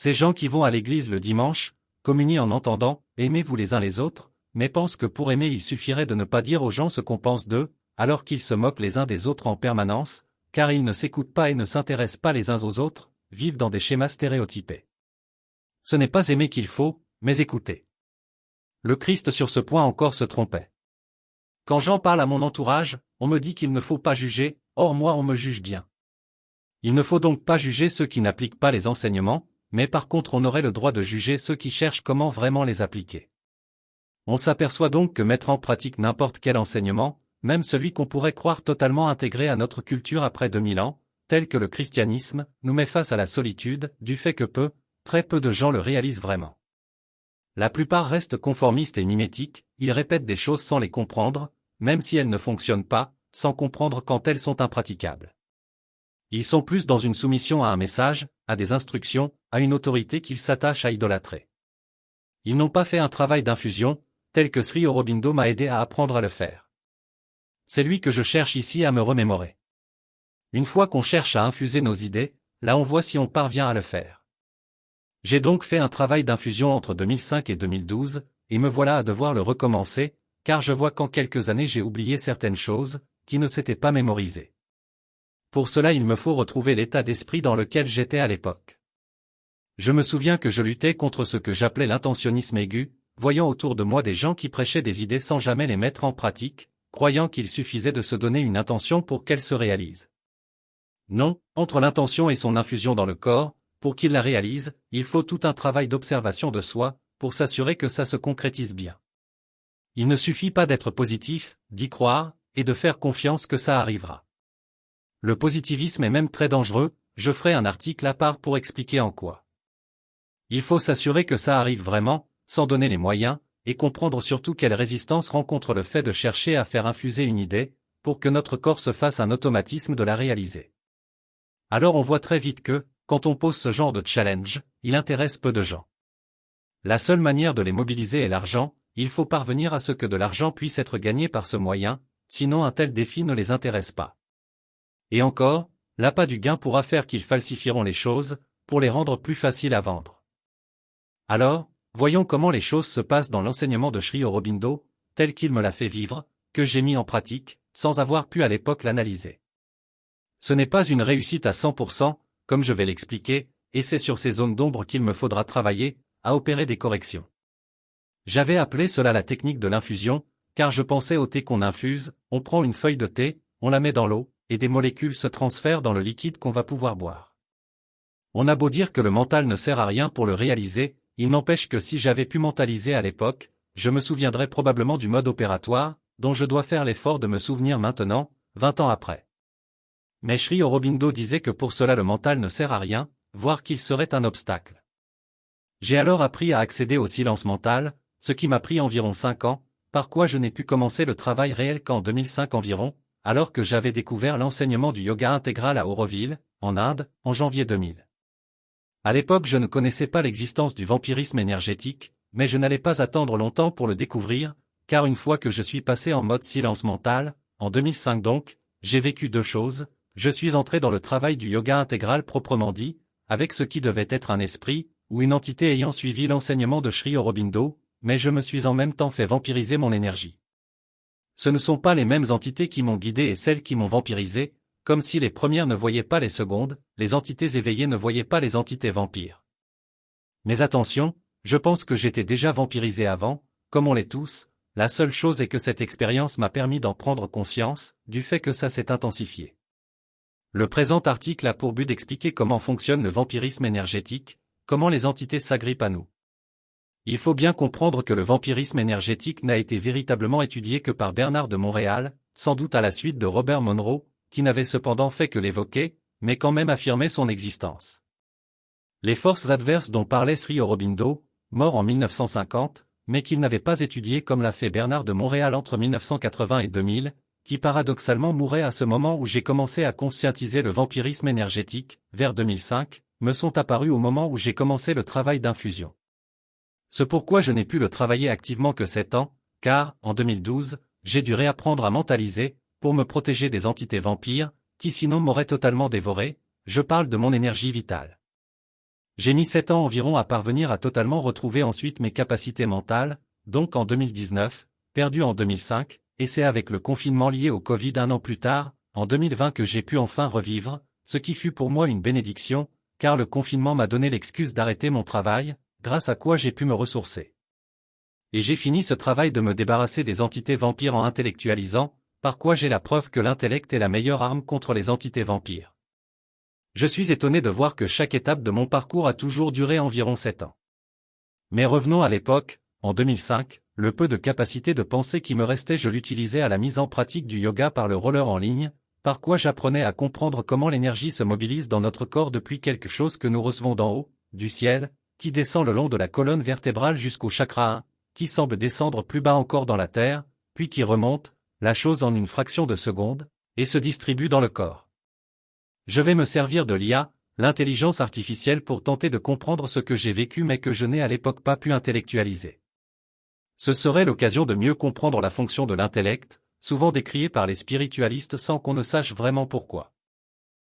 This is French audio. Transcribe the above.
Ces gens qui vont à l'église le dimanche, communient en entendant « aimez-vous les uns les autres », mais pensent que pour aimer il suffirait de ne pas dire aux gens ce qu'on pense d'eux, alors qu'ils se moquent les uns des autres en permanence, car ils ne s'écoutent pas et ne s'intéressent pas les uns aux autres, vivent dans des schémas stéréotypés. Ce n'est pas aimer qu'il faut, mais écouter. Le Christ sur ce point encore se trompait. Quand j'en parle à mon entourage, on me dit qu'il ne faut pas juger, or moi on me juge bien. Il ne faut donc pas juger ceux qui n'appliquent pas les enseignements, mais par contre on aurait le droit de juger ceux qui cherchent comment vraiment les appliquer. On s'aperçoit donc que mettre en pratique n'importe quel enseignement, même celui qu'on pourrait croire totalement intégré à notre culture après 2000 ans, tel que le christianisme, nous met face à la solitude, du fait que très peu de gens le réalisent vraiment. La plupart restent conformistes et mimétiques, ils répètent des choses sans les comprendre, même si elles ne fonctionnent pas, sans comprendre quand elles sont impraticables. Ils sont plus dans une soumission à un message, à des instructions, à une autorité qu'ils s'attachent à idolâtrer. Ils n'ont pas fait un travail d'infusion, tel que Sri Aurobindo m'a aidé à apprendre à le faire. C'est lui que je cherche ici à me remémorer. Une fois qu'on cherche à infuser nos idées, là on voit si on parvient à le faire. J'ai donc fait un travail d'infusion entre 2005 et 2012, et me voilà à devoir le recommencer, car je vois qu'en quelques années j'ai oublié certaines choses, qui ne s'étaient pas mémorisées. Pour cela il me faut retrouver l'état d'esprit dans lequel j'étais à l'époque. Je me souviens que je luttais contre ce que j'appelais l'intentionnisme aigu, voyant autour de moi des gens qui prêchaient des idées sans jamais les mettre en pratique, croyant qu'il suffisait de se donner une intention pour qu'elle se réalise. Non, entre l'intention et son infusion dans le corps, pour qu'il la réalise, il faut tout un travail d'observation de soi, pour s'assurer que ça se concrétise bien. Il ne suffit pas d'être positif, d'y croire, et de faire confiance que ça arrivera. Le positivisme est même très dangereux, je ferai un article à part pour expliquer en quoi. Il faut s'assurer que ça arrive vraiment, s'en donner les moyens, et comprendre surtout quelle résistance rencontre le fait de chercher à faire infuser une idée, pour que notre corps se fasse un automatisme de la réaliser. Alors on voit très vite que, quand on pose ce genre de challenge, il intéresse peu de gens. La seule manière de les mobiliser est l'argent, il faut parvenir à ce que de l'argent puisse être gagné par ce moyen, sinon un tel défi ne les intéresse pas. Et encore, l'appât du gain pourra faire qu'ils falsifieront les choses, pour les rendre plus faciles à vendre. Alors, voyons comment les choses se passent dans l'enseignement de Sri Aurobindo, tel qu'il me l'a fait vivre, que j'ai mis en pratique, sans avoir pu à l'époque l'analyser. Ce n'est pas une réussite à 100%, comme je vais l'expliquer, et c'est sur ces zones d'ombre qu'il me faudra travailler, à opérer des corrections. J'avais appelé cela la technique de l'infusion, car je pensais au thé qu'on infuse, on prend une feuille de thé, on la met dans l'eau, et des molécules se transfèrent dans le liquide qu'on va pouvoir boire. On a beau dire que le mental ne sert à rien pour le réaliser, il n'empêche que si j'avais pu mentaliser à l'époque, je me souviendrais probablement du mode opératoire, dont je dois faire l'effort de me souvenir maintenant, 20 ans après. Mais Sri Aurobindo disait que pour cela le mental ne sert à rien, voire qu'il serait un obstacle. J'ai alors appris à accéder au silence mental, ce qui m'a pris environ 5 ans, par quoi je n'ai pu commencer le travail réel qu'en 2005 environ, alors que j'avais découvert l'enseignement du yoga intégral à Auroville, en Inde, en janvier 2000. À l'époque je ne connaissais pas l'existence du vampirisme énergétique, mais je n'allais pas attendre longtemps pour le découvrir, car une fois que je suis passé en mode silence mental, en 2005 donc, j'ai vécu deux choses, je suis entré dans le travail du yoga intégral proprement dit, avec ce qui devait être un esprit, ou une entité ayant suivi l'enseignement de Sri Aurobindo, mais je me suis en même temps fait vampiriser mon énergie. Ce ne sont pas les mêmes entités qui m'ont guidé et celles qui m'ont vampirisé, comme si les premières ne voyaient pas les secondes, les entités éveillées ne voyaient pas les entités vampires. Mais attention, je pense que j'étais déjà vampirisé avant, comme on l'est tous, la seule chose est que cette expérience m'a permis d'en prendre conscience, du fait que ça s'est intensifié. Le présent article a pour but d'expliquer comment fonctionne le vampirisme énergétique, comment les entités s'agrippent à nous. Il faut bien comprendre que le vampirisme énergétique n'a été véritablement étudié que par Bernard de Montréal, sans doute à la suite de Robert Monroe, qui n'avait cependant fait que l'évoquer, mais quand même affirmé son existence. Les forces adverses dont parlait Sri Aurobindo, mort en 1950, mais qu'il n'avait pas étudié comme l'a fait Bernard de Montréal entre 1980 et 2000, qui paradoxalement mourait à ce moment où j'ai commencé à conscientiser le vampirisme énergétique, vers 2005, me sont apparus au moment où j'ai commencé le travail d'infusion. C'est pourquoi je n'ai pu le travailler activement que 7 ans, car, en 2012, j'ai dû réapprendre à mentaliser, pour me protéger des entités vampires, qui sinon m'auraient totalement dévoré, je parle de mon énergie vitale. J'ai mis 7 ans environ à parvenir à totalement retrouver ensuite mes capacités mentales, donc en 2019, perdu en 2005, et c'est avec le confinement lié au Covid un an plus tard, en 2020 que j'ai pu enfin revivre, ce qui fut pour moi une bénédiction, car le confinement m'a donné l'excuse d'arrêter mon travail, grâce à quoi j'ai pu me ressourcer. Et j'ai fini ce travail de me débarrasser des entités vampires en intellectualisant, par quoi j'ai la preuve que l'intellect est la meilleure arme contre les entités vampires. Je suis étonné de voir que chaque étape de mon parcours a toujours duré environ 7 ans. Mais revenons à l'époque, en 2005, le peu de capacité de pensée qui me restait je l'utilisais à la mise en pratique du yoga par le roller en ligne, par quoi j'apprenais à comprendre comment l'énergie se mobilise dans notre corps depuis quelque chose que nous recevons d'en haut, du ciel, qui descend le long de la colonne vertébrale jusqu'au chakra 1, qui semble descendre plus bas encore dans la terre, puis qui remonte, la chose en une fraction de seconde, et se distribue dans le corps. Je vais me servir de l'IA, l'intelligence artificielle pour tenter de comprendre ce que j'ai vécu mais que je n'ai à l'époque pas pu intellectualiser. Ce serait l'occasion de mieux comprendre la fonction de l'intellect, souvent décriée par les spiritualistes sans qu'on ne sache vraiment pourquoi.